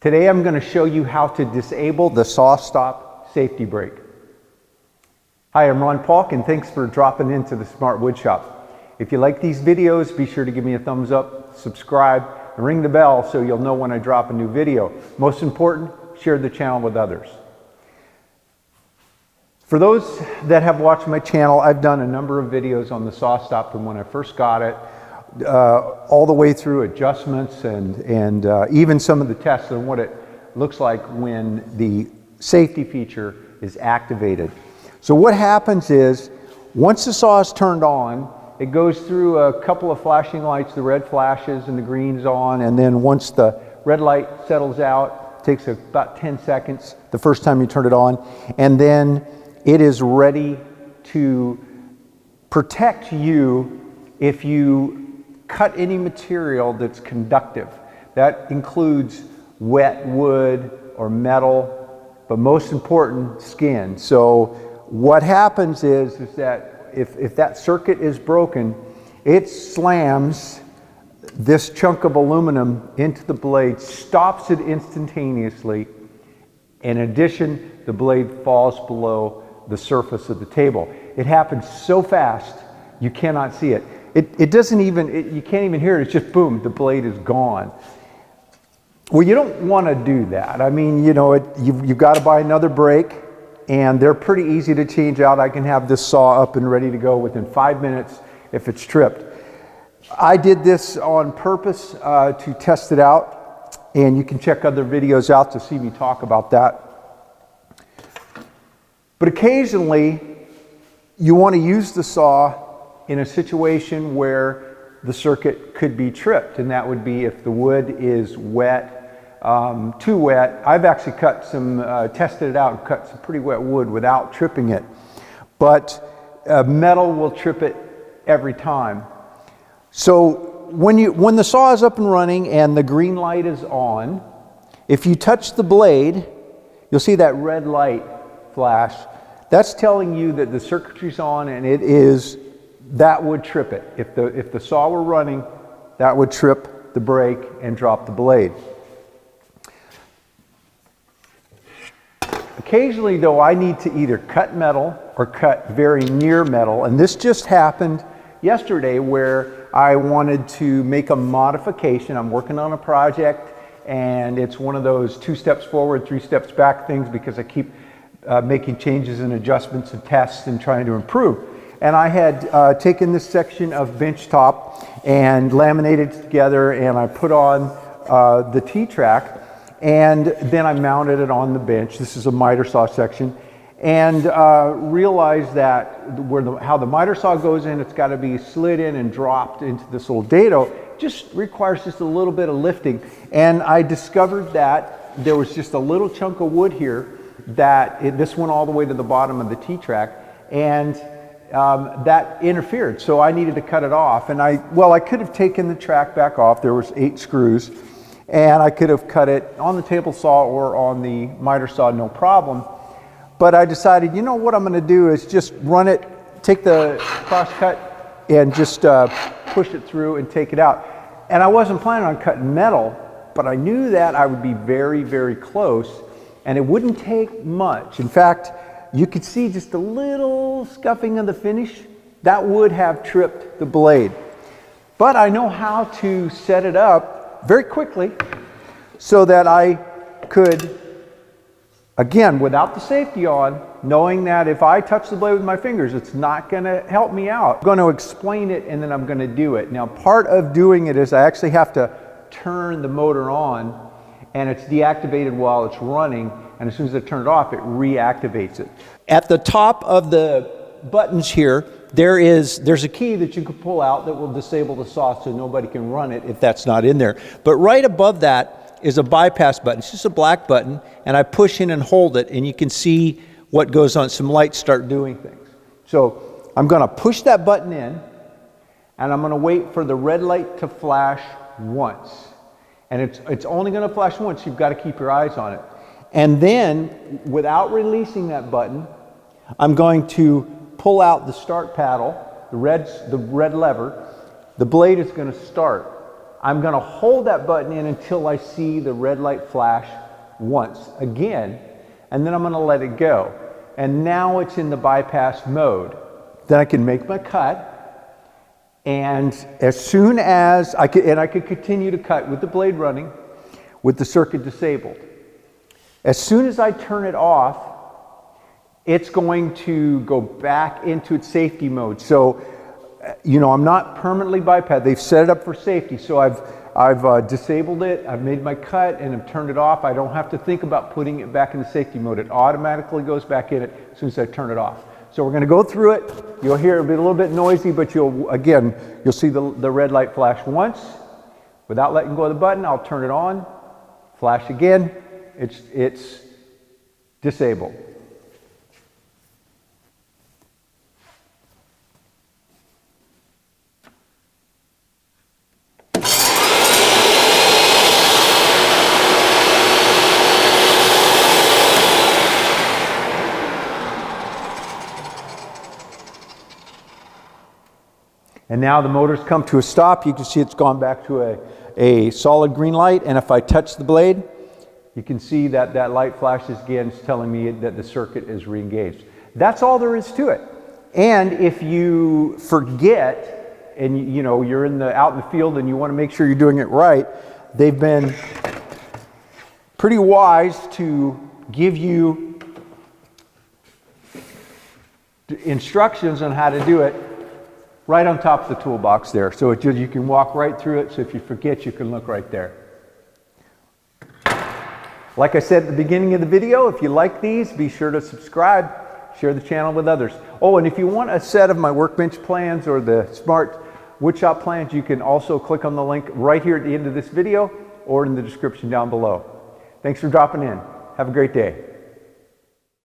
Today I'm going to show you how to disable the SawStop safety brake. Hi, I'm Paulk, and thanks for dropping into the Smart Wood Shop. If you like these videos, be sure to give me a thumbs up, subscribe, and ring the bell so you'll know when I drop a new video. Most important, share the channel with others. For those that have watched my channel, I've done a number of videos on the SawStop from when I first got it, all the way through adjustments and even some of the tests on what it looks like when the safety feature is activated. So what happens is, once the saw is turned on, it goes through a couple of flashing lights, the red flashes and the green's on, and then once the red light settles out, it takes about 10 seconds the first time you turn it on, and then it is ready to protect you if you cut any material that's conductive. That includes wet wood or metal, but most important, skin. So what happens is that if that circuit is broken, it slams this chunk of aluminum into the blade, stops it instantaneously. In addition, the blade falls below the surface of the table. It happens so fast, you cannot see it. It doesn't even, you can't even hear it. It's just boom, the blade is gone. Well, you don't want to do that. I mean, you know, you've got to buy another brake, and they're pretty easy to change out. I can have this saw up and ready to go within 5 minutes if it's tripped. I did this on purpose to test it out, and you can check other videos out to see me talk about that. But occasionally, you want to use the saw in a situation where the circuit could be tripped, and that would be if the wood is wet, too wet. I've actually tested it out and cut some pretty wet wood without tripping it. But metal will trip it every time. So when the saw is up and running and the green light is on, if you touch the blade, you'll see that red light flash. That's telling you that the circuitry's on, and that would trip it. If the saw were running, that would trip the brake and drop the blade. Occasionally though, I need to either cut metal or cut very near metal, and this just happened yesterday where I wanted to make a modification. I'm working on a project, and it's one of those 2 steps forward, 3 steps back things, because I keep making changes and adjustments and tests and trying to improve. And I had taken this section of bench top and laminated it together, and I put on the T-track, and then I mounted it on the bench. This is a miter saw section, and realized that how the miter saw goes in, it's got to be slid in and dropped into this little dado. Just requires just a little bit of lifting, and I discovered that there was just a little chunk of wood here that this went all the way to the bottom of the T-track, and that interfered, so I needed to cut it off. And I could have taken the track back off. There was 8 screws, and I could have cut it on the table saw or on the miter saw, no problem. But I decided, you know what I'm going to do is just run it, take the cross cut, and just push it through and take it out. And I wasn't planning on cutting metal, but I knew that I would be very, very close, and it wouldn't take much. In fact, you could see just a little scuffing of the finish. That would have tripped the blade. But I know how to set it up very quickly so that I could, again, without the safety on, knowing that if I touch the blade with my fingers, it's not going to help me out. I'm going to explain it, and then I'm going to do it. Now, part of doing it is I actually have to turn the motor on, and it's deactivated while it's running, and as soon as I turn it off, it reactivates it. At the top of the buttons here, there's a key that you can pull out that will disable the saw so nobody can run it if that's not in there. But right above that is a bypass button. It's just a black button, and I push in and hold it, and you can see what goes on. Some lights start doing things. So I'm going to push that button in, and I'm going to wait for the red light to flash once. And it's only going to flash once. You've got to keep your eyes on it. And then, without releasing that button, I'm going to pull out the start paddle, the red lever. The blade is going to start. I'm going to hold that button in until I see the red light flash once again, and then I'm going to let it go. And now it's in the bypass mode. Then I can make my cut, and as soon as I could continue to cut with the blade running, with the circuit disabled. As soon as I turn it off, it's going to go back into its safety mode. So, you know, I'm not permanently bypassed. They've set it up for safety. So I've disabled it, I've made my cut, and I've turned it off. I don't have to think about putting it back in the safety mode. It automatically goes back in it as soon as I turn it off. So we're going to go through it. You'll hear it'll be a little bit noisy, but you'll see the red light flash once. Without letting go of the button, I'll turn it on. Flash again. It's disabled. And now the motor's come to a stop. You can see it's gone back to a solid green light. And if I touch the blade, you can see that that light flashes again, telling me that the circuit is re-engaged. That's all there is to it. And if you forget, and you know you're out in the field and you want to make sure you're doing it right, they've been pretty wise to give you instructions on how to do it right on top of the toolbox there. So you can walk right through it, so if you forget, you can look right there. Like I said at the beginning of the video, if you like these, be sure to subscribe, share the channel with others. Oh, and if you want a set of my workbench plans or the smart woodshop plans, you can also click on the link right here at the end of this video or in the description down below. Thanks for dropping in. Have a great day.